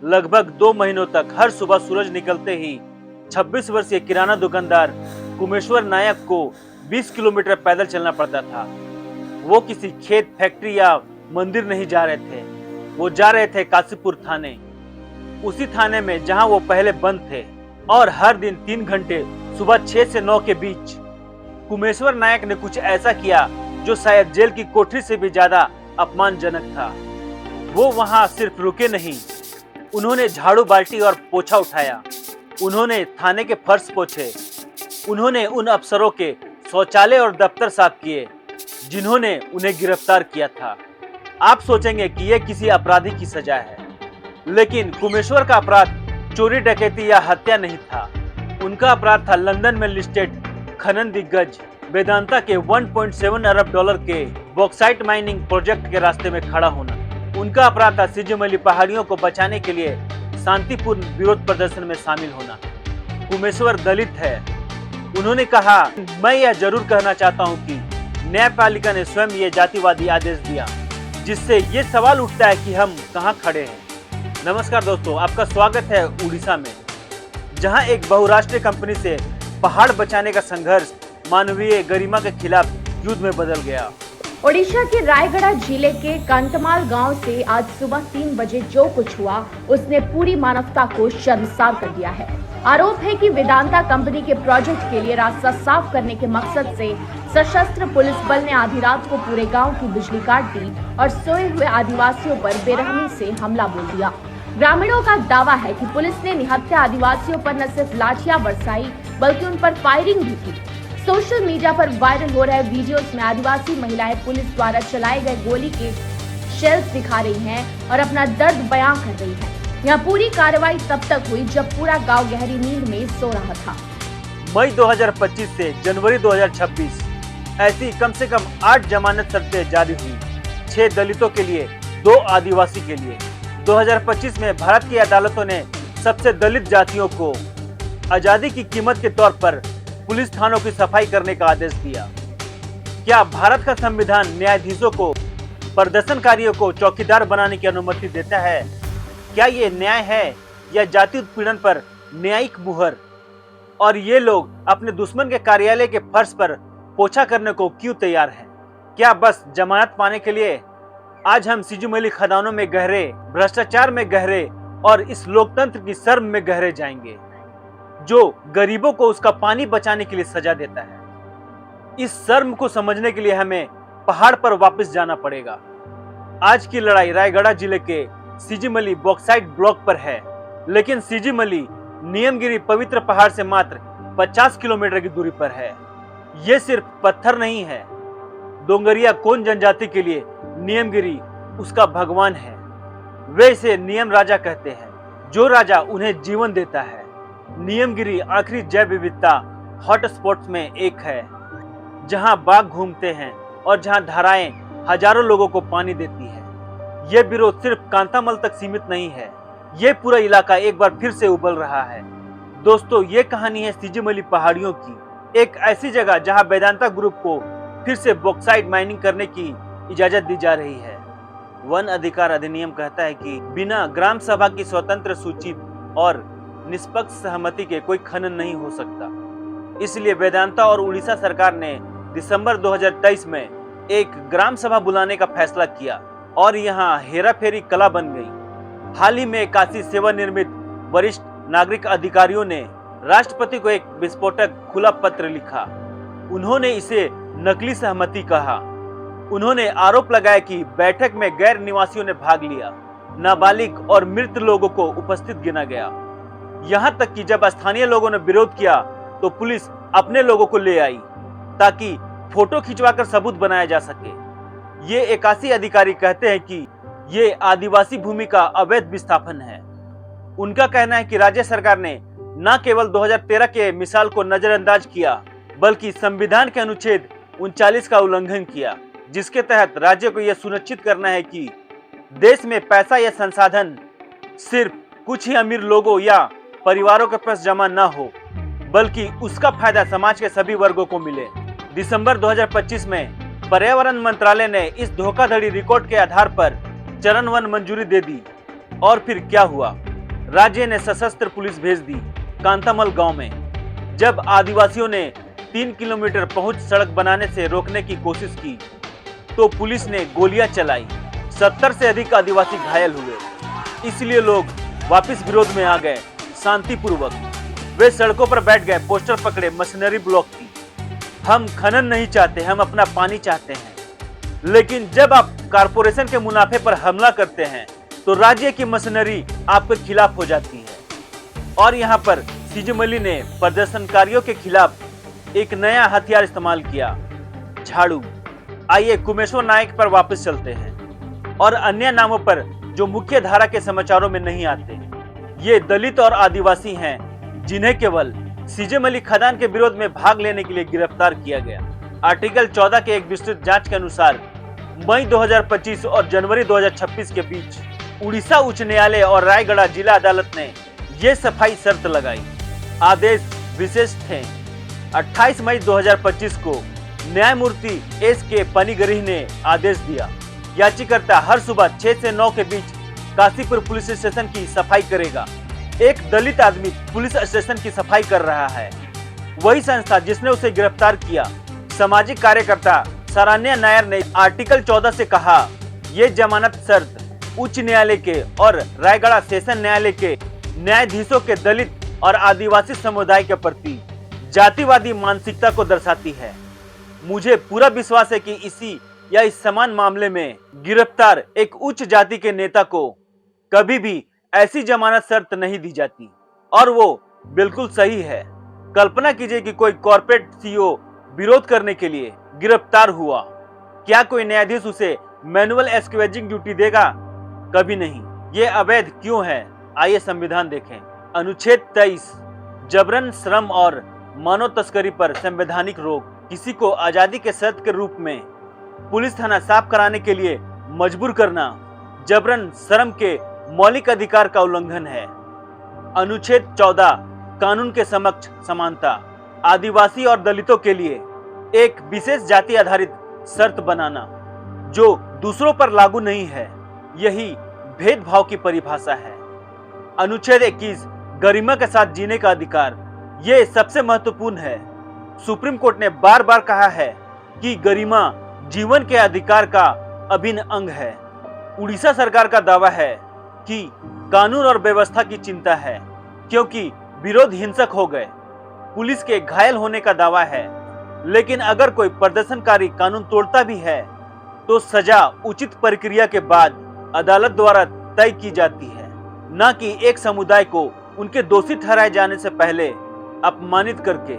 लगभग 2 महीनों तक हर सुबह सूरज निकलते ही 26 वर्षीय किराना दुकानदार कुमेश्वर नायक को 20 किलोमीटर पैदल चलना पड़ता था। वो किसी खेत, फैक्ट्री या मंदिर नहीं जा रहे थे, वो जा रहे थे काशीपुर थाने, उसी थाने में जहां वो पहले बंद थे। और हर दिन 3 घंटे सुबह 6 से 9 के बीच कुमेश्वर नायक ने कुछ ऐसा किया जो शायद जेल की कोठरी से भी ज्यादा अपमानजनक था। वो वहां सिर्फ रुके नहीं, उन्होंने झाड़ू, बाल्टी और पोछा उठाया, उन्होंने थाने के फर्श पोछे, उन्होंने उन अफसरों के शौचालय और दफ्तर साफ किए जिन्होंने उन्हें गिरफ्तार किया था। आप सोचेंगे कि यह किसी अपराधी की सजा है, लेकिन कुमेश्वर का अपराध चोरी, डकैती या हत्या नहीं था। उनका अपराध था लंदन में लिस्टेड खनन दिग्गज वेदांता के 1.7 अरब डॉलर के बॉक्साइट माइनिंग प्रोजेक्ट के रास्ते में खड़ा होना। उनका अपराध था सिजीमली पहाड़ियों को बचाने के लिए शांतिपूर्ण विरोध प्रदर्शन में शामिल होना। कुमेश्वर दलित है। उन्होंने कहा, मैं यह जरूर कहना चाहता हूं कि न्यायपालिका ने स्वयं ये जातिवादी आदेश दिया, जिससे ये सवाल उठता है कि हम कहां खड़े हैं। नमस्कार दोस्तों, आपका स्वागत है उड़ीसा में, जहां एक बहुराष्ट्रीय कंपनी से पहाड़ बचाने का संघर्ष मानवीय गरिमा के खिलाफ युद्ध में बदल गया। ओडिशा के रायगढ़ जिले के कंटमाल गांव से आज सुबह 3 बजे जो कुछ हुआ उसने पूरी मानवता को शर्मसार कर दिया है। आरोप है कि वेदांता कंपनी के प्रोजेक्ट के लिए रास्ता साफ करने के मकसद से सशस्त्र पुलिस बल ने आधी रात को पूरे गांव की बिजली काट दी और सोए हुए आदिवासियों पर बेरहमी से हमला बोल दिया। ग्रामीणों का दावा है कि पुलिस ने निहत्थे आदिवासियों पर न सिर्फ लाठियां बरसाई बल्कि उन पर फायरिंग भी की। सोशल मीडिया पर वायरल हो रहे वीडियोस में आदिवासी महिलाएं पुलिस द्वारा चलाए गए गोली के शेल्स दिखा रही हैं और अपना दर्द बयां कर रही हैं। यह पूरी कार्रवाई तब तक हुई जब पूरा गांव गहरी नींद में सो रहा था। मई 2025 से जनवरी 2026 ऐसी कम से कम 8 जमानत शर्तें जारी हुई, 6 दलितों के लिए, 2 आदिवासी के लिए। 2025 में भारत की अदालतों ने सबसे दलित जातियों को आजादी की कीमत के तौर पर पुलिस थानों की सफाई करने का आदेश दिया। क्या भारत का संविधान न्यायाधीशों को प्रदर्शनकारियों को चौकीदार बनाने की अनुमति देता है? क्या ये न्याय है या जाति उत्पीड़न पर न्यायिक मुहर? और ये लोग अपने दुश्मन के कार्यालय के फर्श पर पोछा करने को क्यों तैयार हैं? क्या बस जमानत पाने के लिए? आज हम सिजीमली खदानों में गहरे, भ्रष्टाचार में गहरे और इस लोकतंत्र की शर्म में गहरे जाएंगे, जो गरीबों को उसका पानी बचाने के लिए सजा देता है। इस शर्म को समझने के लिए हमें पहाड़ पर वापस जाना पड़ेगा। आज की लड़ाई रायगढ़ जिले के सिजीमली बॉक्साइट ब्लॉक पर है, लेकिन सिजीमली नियमगिरी पवित्र पहाड़ से मात्र 50 किलोमीटर की दूरी पर है। ये सिर्फ पत्थर नहीं है। डोंगरिया कोन जनजाति के लिए नियमगिरी उसका भगवान है। वे इसे नियम राजा कहते हैं, जो राजा उन्हें जीवन देता है। नियमगिरी आखिरी जैव विविधता हॉटस्पॉट्स में एक है, जहां बाघ घूमते हैं और जहां धाराएं हजारों लोगों को पानी देती है। यह विरोध सिर्फ कांतामल तक सीमित नहीं है, ये पूरा इलाका एक बार फिर से उबल रहा है। दोस्तों, ये कहानी है सिजीमली पहाड़ियों की, एक ऐसी जगह जहां वेदांता ग्रुप को फिर से बॉक्साइट माइनिंग करने की इजाजत दी जा रही है। वन अधिकार अधिनियम कहता है कि बिना ग्राम सभा की स्वतंत्र, सूचित और निष्पक्ष सहमति के कोई खनन नहीं हो सकता। इसलिए वेदांता और उड़ीसा सरकार ने दिसंबर 2023 में एक ग्राम सभा बुलाने का फैसला किया और यहाँ हेराफेरी कला बन गई। हाल ही में काशी सेवानिवृत्त वरिष्ठ नागरिक अधिकारियों ने राष्ट्रपति को एक विस्फोटक खुला पत्र लिखा। उन्होंने इसे नकली सहमति कहा। उन्होंने आरोप लगाया कि बैठक में गैर निवासियों ने भाग लिया, नाबालिग और मृत लोगों को उपस्थित गिना गया। यहाँ तक कि जब स्थानीय लोगों ने विरोध किया तो पुलिस अपने लोगों को ले आई ताकि फोटो खिंचवाकर सबूत बनाया जा सके। ये 81 अधिकारी कहते हैं कि ये आदिवासी भूमि का अवैध विस्थापन है। उनका कहना है कि राज्य सरकार ने न केवल 2013 के मिसाल को नजरअंदाज किया, बल्कि संविधान के अनुच्छेद 39 का उल्लंघन किया, जिसके तहत राज्य को यह सुनिश्चित करना है कि देश में पैसा या संसाधन सिर्फ कुछ ही अमीर लोगों या परिवारों के पास जमा न हो, बल्कि उसका फायदा समाज के सभी वर्गों को मिले। दिसंबर 2025 में पर्यावरण मंत्रालय ने इस धोखाधड़ी रिकॉर्ड के आधार पर चरण 1 मंजूरी दे दी। और फिर क्या हुआ? राज्य ने सशस्त्र पुलिस भेज दी कांतामल गांव में। जब आदिवासियों ने 3 किलोमीटर पहुंच सड़क बनाने से रोकने की कोशिश की तो पुलिस ने गोलियां चलाई। 70 से अधिक आदिवासी घायल हुए। इसलिए लोग वापस विरोध में आ गए शांतिपूर्वक। वे सड़कों पर बैठ गए, पोस्टर पकड़े मशीनरी ब्लॉक की। हम खनन नहीं चाहते, हम अपना पानी चाहते हैं। लेकिन जब आप कारपोरेशन के मुनाफे पर हमला करते हैं तो राज्य की मशीनरी आपके खिलाफ हो जाती है। और यहाँ पर सीजेमली ने प्रदर्शनकारियों के खिलाफ एक नया हथियार इस्तेमाल किया, झाड़ू। आइए कुमेश्वर नायक पर वापस चलते हैं और अन्य नामों पर जो मुख्य धारा के समाचारों में नहीं आते। ये दलित और आदिवासी हैं जिन्हें केवल सीजेमली खदान के विरोध में भाग लेने के लिए गिरफ्तार किया गया। आर्टिकल 14 के एक विस्तृत जांच के अनुसार मई 2025 और जनवरी 2026 के बीच उड़ीसा उच्च न्यायालय और रायगढ़ जिला अदालत ने ये सफाई शर्त लगाई। आदेश विशेष थे। 28 मई 2025 को न्यायमूर्ति SK पनिगरी ने आदेश दिया, याचिकाकर्ता हर सुबह 6 से 9 के बीच काशीपुर पुलिस स्टेशन की सफाई करेगा। एक दलित आदमी पुलिस स्टेशन की सफाई कर रहा है। वही संस्था जिसने उसे गिरफ्तार किया, सामाजिक कार्यकर्ता शरण्या नायर ने आर्टिकल 14 से कहा, ये जमानत शर्त उच्च न्यायालय के और रायगढ़ सेशन न्यायालय के न्यायाधीशों के दलित और आदिवासी समुदाय के प्रति जातिवादी मानसिकता को दर्शाती है। मुझे पूरा विश्वास है कि इसी या इस समान मामले में गिरफ्तार एक उच्च जाति के नेता को कभी भी ऐसी जमानत शर्त नहीं दी जाती, और वो बिल्कुल सही है। कल्पना कीजिए कि कोई कॉर्पोरेट CEO विरोध करने के लिए गिरफ्तार हुआ, क्या कोई न्यायाधीश उसे मैनुअल एस्क्वेजिंग ड्यूटी देगा? कभी नहीं। ये अवैध क्यों है? आइए संविधान देखें। अनुच्छेद 23 जबरन श्रम और मानव तस्करी पर संवैधानिक रोक। किसी को आजादी के शर्त के रूप में पुलिस थाना साफ कराने के लिए मजबूर करना जबरन श्रम के मौलिक अधिकार का उल्लंघन है। अनुच्छेद 14 कानून के समक्ष समानता। आदिवासी और दलितों के लिए एक विशेष जाति आधारित शर्त बनाना जो दूसरों पर लागू नहीं है, यही भेदभाव की परिभाषा है। अनुच्छेद 21 गरिमा के साथ जीने का अधिकार। ये सबसे महत्वपूर्ण है। सुप्रीम कोर्ट ने बार बार कहा है कि गरिमा जीवन के अधिकार का अभिन्न अंग है। उड़ीसा सरकार का दावा है कि कानून और व्यवस्था की चिंता है क्योंकि विरोध हिंसक हो गए। पुलिस के घायल होने का दावा है, लेकिन अगर कोई प्रदर्शनकारी कानून तोड़ता भी है तो सजा उचित प्रक्रिया के बाद अदालत द्वारा तय की जाती है, न कि एक समुदाय को उनके दोषी ठहराए जाने से पहले अपमानित करके।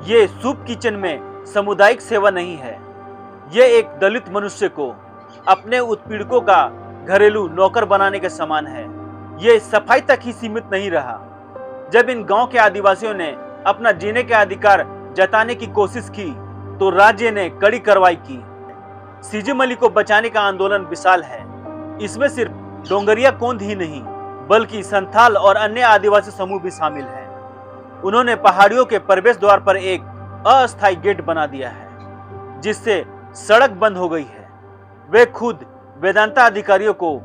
ये सूप किचन में सामुदायिक सेवा नहीं है। ये एक दलित मनुष्य को अपने उत्पीड़कों का घरेलू नौकर बनाने के समान है। ये सफाई तक ही सीमित नहीं रहा। जब इन गांव के आदिवासियों ने अपना जीने का अधिकार जताने की कोशिश की तो राज्य ने कड़ी कार्रवाई की। सीजेमली को बचाने का आंदोलन विशाल है। इसमें सिर्फ डोंगरिया कोंद ही नहीं बल्कि संथाल और अन्य आदिवासी समूह भी शामिल हैं। उन्होंने पहाड़ियों के प्रवेश द्वार पर एक अस्थायी गेट बना दिया है जिससे सड़क बंद हो गई है। वे खुद वेदांता अधिकारियों को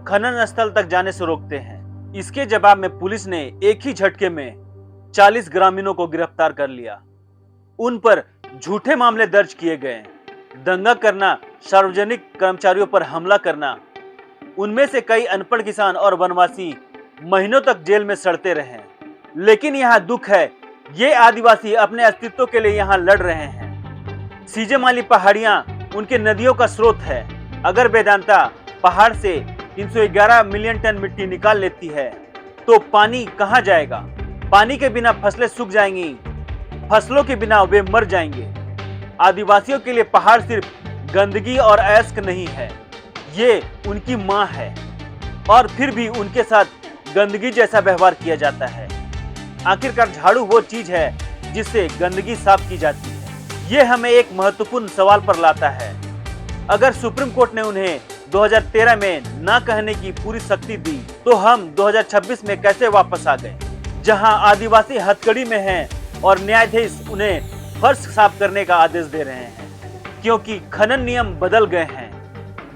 खनन स्थल तक जाने से रोकते हैं। इसके जवाब में पुलिस ने एक ही झटके में 40 ग्रामीणों को गिरफ्तार कर लिया। उन पर झूठे मामले दर्ज किए गए। दंगा करना, सार्वजनिक कर्मचारियों पर हमला करना। उनमें से कई अनपढ़ किसान और वनवासी महीनों तक जेल में सड़ते रहे। लेकिन यहाँ दुख है, ये आदिवासी अपने अस्तित्व के लिए यहाँ लड़ रहे हैं। सीजेमली पहाड़ियाँ उनके नदियों का स्रोत है। अगर वेदांता पहाड़ से 311 मिलियन टन मिट्टी निकाल लेती है तो पानी कहाँ जाएगा? पानी के बिना फसलें सूख जाएंगी, फसलों के बिना वे मर जाएंगे। आदिवासियों के लिए पहाड़ सिर्फ गंदगी और अयस्क नहीं है, ये उनकी माँ है। और फिर भी उनके साथ गंदगी जैसा व्यवहार किया जाता है। आखिरकार झाड़ू वो चीज है जिससे गंदगी साफ की जाती है। ये हमें एक महत्वपूर्ण सवाल पर लाता है। अगर सुप्रीम कोर्ट ने उन्हें 2013 में ना कहने की पूरी शक्ति दी तो हम 2026 में कैसे वापस आ गए, जहां आदिवासी हथकड़ी में हैं और न्यायाधीश उन्हें फर्श साफ करने का आदेश दे रहे हैं क्योंकि खनन नियम बदल गए हैं।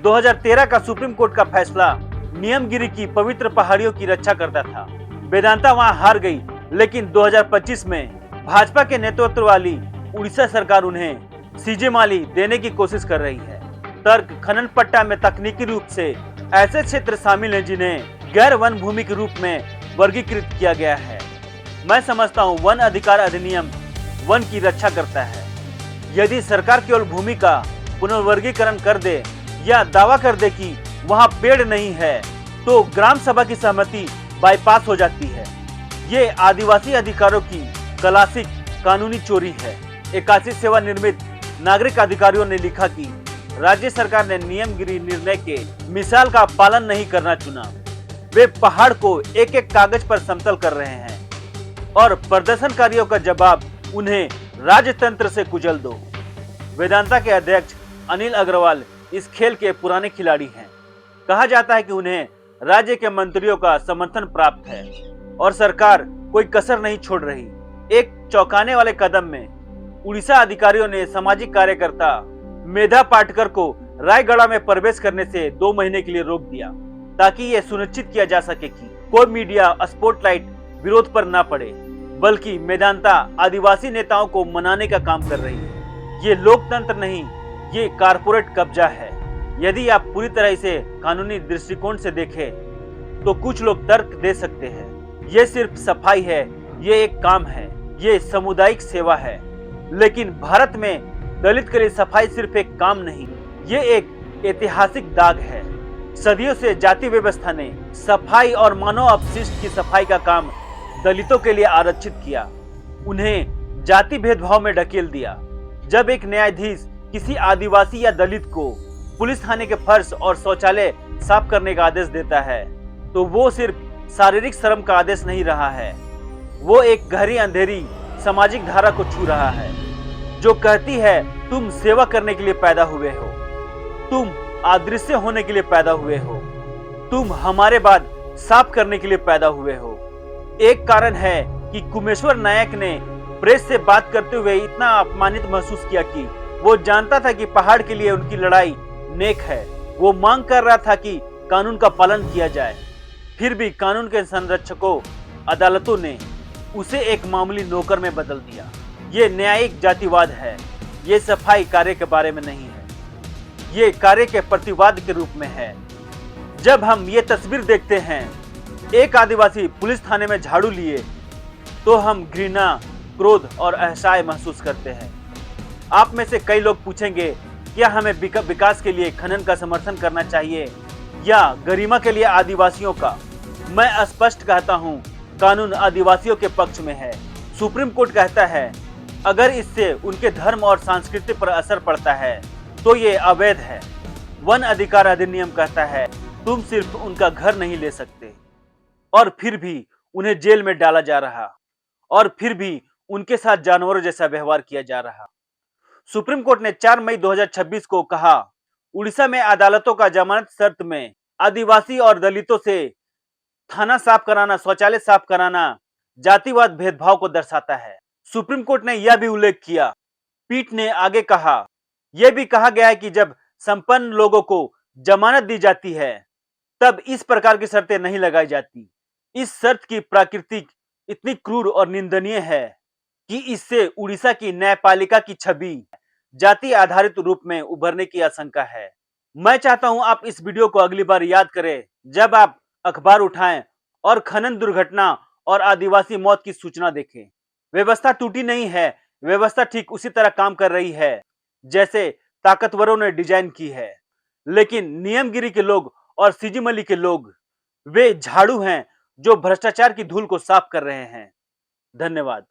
2013 का सुप्रीम कोर्ट का फैसला नियमगिरी की पवित्र पहाड़ियों की रक्षा करता था। वेदांता वहां हार गई, लेकिन 2025 में भाजपा के नेतृत्व वाली उड़ीसा सरकार उन्हें सीजेमाली देने की कोशिश कर रही है। तर्क खनन पट्टा में तकनीकी रूप से ऐसे क्षेत्र शामिल हैं जिन्हें गैर वन भूमि के रूप में वर्गीकृत किया गया है। मैं समझता हूं वन अधिकार अधिनियम वन की रक्षा करता है। यदि सरकार केवल भूमि का पुनर्वर्गीकरण कर दे या दावा कर दे कि वहां पेड़ नहीं है, तो ग्राम सभा की सहमति बाईपास हो जाती है। ये आदिवासी अधिकारों की क्लासिक कानूनी चोरी है। 81 सेवा निर्मित नागरिक अधिकारियों ने लिखा कि राज्य सरकार ने नियमगिरी निर्णय के मिसाल का पालन नहीं करना चुना। वे पहाड़ को एक एक कागज पर समतल कर रहे हैं और प्रदर्शनकारियों का जवाब उन्हें राजतंत्र से कुचल दो। वेदांता के अध्यक्ष अनिल अग्रवाल इस खेल के पुराने खिलाड़ी हैं। कहा जाता है कि उन्हें राज्य के मंत्रियों का समर्थन प्राप्त है और सरकार कोई कसर नहीं छोड़ रही। एक चौंकाने वाले कदम में उड़ीसा अधिकारियों ने सामाजिक कार्यकर्ता मेधा पाटकर को रायगढ़ में प्रवेश करने से 2 महीने के लिए रोक दिया, ताकि यह सुनिश्चित किया जा सके कि कोई मीडिया स्पॉटलाइट विरोध पर न पड़े, बल्कि मेदांता आदिवासी नेताओं को मनाने का काम कर रही है। ये लोकतंत्र नहीं, ये कारपोरेट कब्जा है। यदि आप पूरी तरह इसे कानूनी दृष्टिकोण से देखें तो कुछ लोग तर्क दे सकते हैं, ये सिर्फ सफाई है, ये एक काम है, ये सामुदायिक सेवा है। लेकिन भारत में दलित के लिए सफाई सिर्फ एक काम नहीं, ये एक ऐतिहासिक दाग है। सदियों से जाति व्यवस्था ने सफाई और मानव अपशिष्ट की सफाई का काम दलितों के लिए आरक्षित किया, उन्हें जाति भेदभाव में ढकेल दिया। जब एक न्यायाधीश किसी आदिवासी या दलित को पुलिस थाने के फर्श और शौचालय साफ करने का आदेश देता है, तो वो सिर्फ शारीरिक श्रम का आदेश नहीं रहा है, वो एक गहरी अंधेरी सामाजिक धारा को छू रहा है, जो कहती है तुम सेवा करने के लिए पैदा हुए हो, तुम अदृश्य होने के लिए पैदा हुए हो, तुम हमारे बाद साफ करने के लिए पैदा हुए हो। एक कारण है कि कुमेश्वर नायक ने प्रेस से बात करते हुए इतना अपमानित महसूस किया कि वो जानता था कि पहाड़ के लिए उनकी लड़ाई नेक है। वो मांग कर रहा था कि कानून का पालन किया जाए, फिर भी कानून के संरक्षकों अदालतों ने उसे एक मामूली नौकर में बदल दिया। ये न्यायिक जातिवाद है, ये सफाई कार्य के बारे में नहीं है, ये कार्य के प्रतिवाद के रूप में है। जब हम ये तस्वीर देखते हैं, एक आदिवासी पुलिस थाने में झाड़ू लिए, तो हम घृणा, क्रोध और असहाय महसूस करते हैं। आप में से कई लोग पूछेंगे, क्या हमें विकास के लिए खनन का समर्थन करना चाहिए या गरिमा के लिए आदिवासियों का? मैं स्पष्ट कहता हूं, कानून आदिवासियों के पक्ष में है। सुप्रीम कोर्ट कहता है अगर इससे उनके धर्म और संस्कृति पर असर पड़ता है तो ये अवैध है। वन अधिकार अधिनियम कहता है तुम सिर्फ उनका घर नहीं ले सकते, और फिर भी उन्हें जेल में डाला जा रहा, और फिर भी उनके साथ जानवरों जैसा व्यवहार किया जा रहा। सुप्रीम कोर्ट ने 4 मई 2026 को कहा, उड़ीसा में अदालतों का जमानत शर्त में आदिवासी और दलितों से थाना साफ कराना, शौचालय साफ कराना जातिवाद भेदभाव को दर्शाता है। सुप्रीम कोर्ट ने यह भी उल्लेख किया। पीठ ने आगे कहा, यह भी कहा गया है कि जब संपन्न लोगों को जमानत दी जाती है तब इस प्रकार की शर्तें नहीं लगाई जाती। इस शर्त की प्रकृति इतनी क्रूर और निंदनीय है कि इससे उड़ीसा की न्यायपालिका की छवि जाति आधारित रूप में उभरने की आशंका है। मैं चाहता हूं आप इस वीडियो को अगली बार याद करें जब आप अखबार उठाएं और खनन दुर्घटना और आदिवासी मौत की सूचना देखें। व्यवस्था टूटी नहीं है, व्यवस्था ठीक उसी तरह काम कर रही है जैसे ताकतवरों ने डिजाइन की है। लेकिन नियमगिरी के लोग और सीजीमली के लोग, वे झाड़ू हैं जो भ्रष्टाचार की धूल को साफ कर रहे हैं। धन्यवाद।